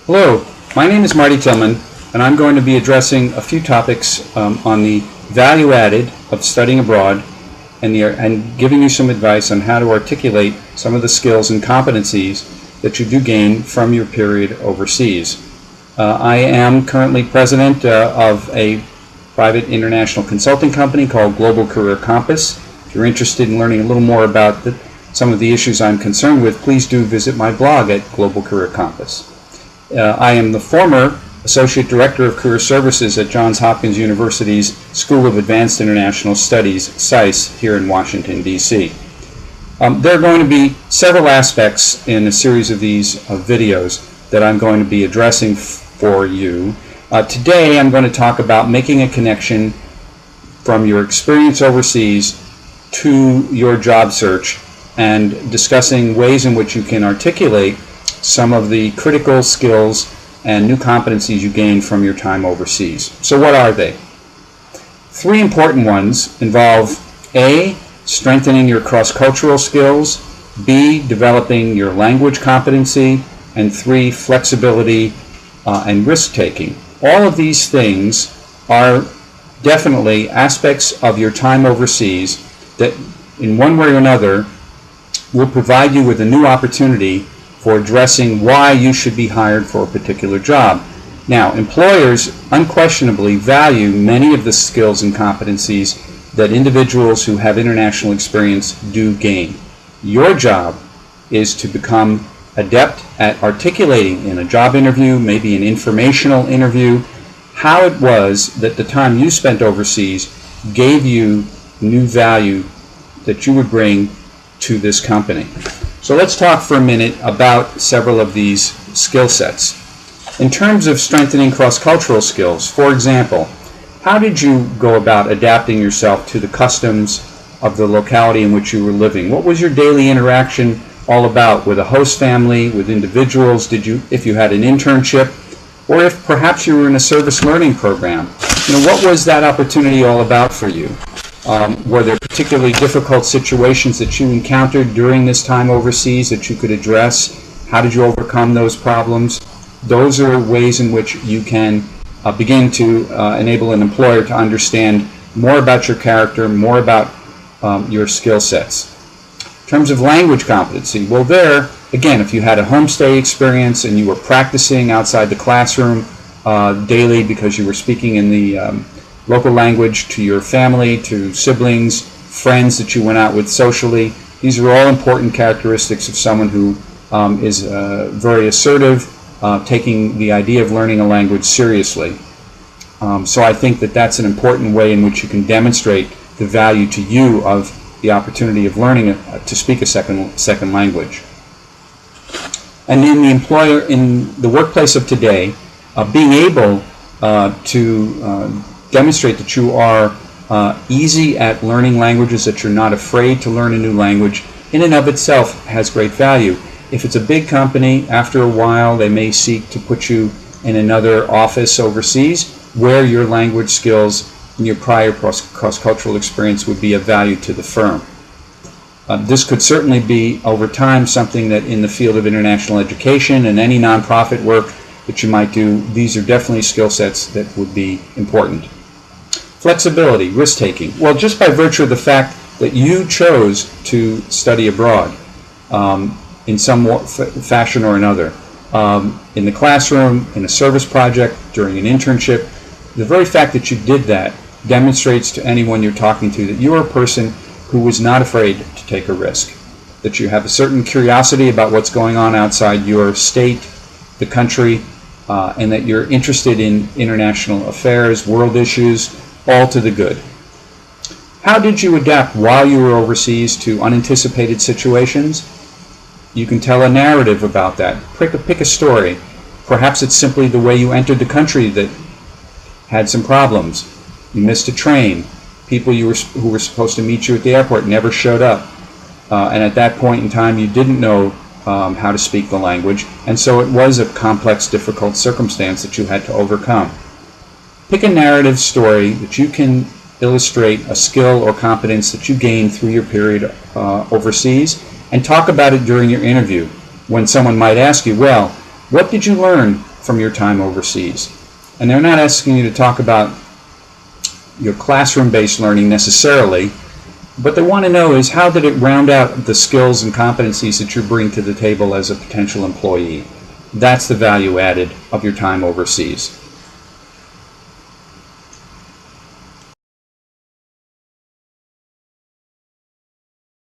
Hello, my name is Marty Tillman, and I'm going to be addressing a few topics on the value added of studying abroad and giving you some advice on how to articulate some of the skills and competencies that you do gain from your period overseas. I am currently president of a private international consulting company called Global Career Compass. If you're interested in learning a little more about some of the issues I'm concerned with, please do visit my blog at Global Career Compass. I am the former Associate Director of Career Services at Johns Hopkins University's School of Advanced International Studies, SAIS, here in Washington, D.C. There are going to be several aspects in a series of these videos that I'm going to be addressing for you. Today I'm going to talk about making a connection from your experience overseas to your job search and discussing ways in which you can articulate some of the critical skills and new competencies you gain from your time overseas. So what are they? Three important ones involve A, strengthening your cross-cultural skills, B, developing your language competency, and 3, flexibility and risk-taking. All of these things are definitely aspects of your time overseas that in one way or another will provide you with a new opportunity for addressing why you should be hired for a particular job. Now, employers unquestionably value many of the skills and competencies that individuals who have international experience do gain. Your job is to become adept at articulating in a job interview, maybe an informational interview, how it was that the time you spent overseas gave you new value that you would bring to this company. So let's talk for a minute about several of these skill sets. In terms of strengthening cross-cultural skills, for example, how did you go about adapting yourself to the customs of the locality in which you were living? What was your daily interaction all about with a host family, with individuals? If you had an internship, or if perhaps you were in a service learning program, what was that opportunity all about for you? Were there particularly difficult situations that you encountered during this time overseas that you could address? How did you overcome those problems? Those are ways in which you can begin to enable an employer to understand more about your character, more about your skill sets. In terms of language competency, well, there, again, if you had a homestay experience and you were practicing outside the classroom daily because you were speaking in the local language to your family, to siblings, friends that you went out with socially. These are all important characteristics of someone who is very assertive, taking the idea of learning a language seriously. So I think that that's an important way in which you can demonstrate the value to you of the opportunity of learning to speak a second language. And in the workplace of today, being able to demonstrate that you are easy at learning languages, that you're not afraid to learn a new language, in and of itself has great value. If it's a big company, after a while they may seek to put you in another office overseas where your language skills and your prior cross-cultural experience would be of value to the firm. This could certainly be, over time, something that in the field of international education and any nonprofit work that you might do, these are definitely skill sets that would be important. Flexibility, risk-taking. Well, just by virtue of the fact that you chose to study abroad in some fashion or another, in the classroom, in a service project, during an internship, the very fact that you did that demonstrates to anyone you're talking to that you're a person who was not afraid to take a risk, that you have a certain curiosity about what's going on outside your state, the country, and that you're interested in international affairs, world issues, all to the good. How did you adapt while you were overseas to unanticipated situations? You can tell a narrative about that. Pick a story. Perhaps it's simply the way you entered the country that had some problems. You missed a train. People who were supposed to meet you at the airport never showed up. And at that point in time, you didn't know how to speak the language. And so it was a complex, difficult circumstance that you had to overcome. Pick a narrative story that you can illustrate a skill or competence that you gained through your period overseas, and talk about it during your interview when someone might ask you, well, what did you learn from your time overseas. And they're not asking you to talk about your classroom-based learning necessarily. What they want to know is, how did it round out the skills and competencies that you bring to the table as a potential employee? That's the value added of your time overseas.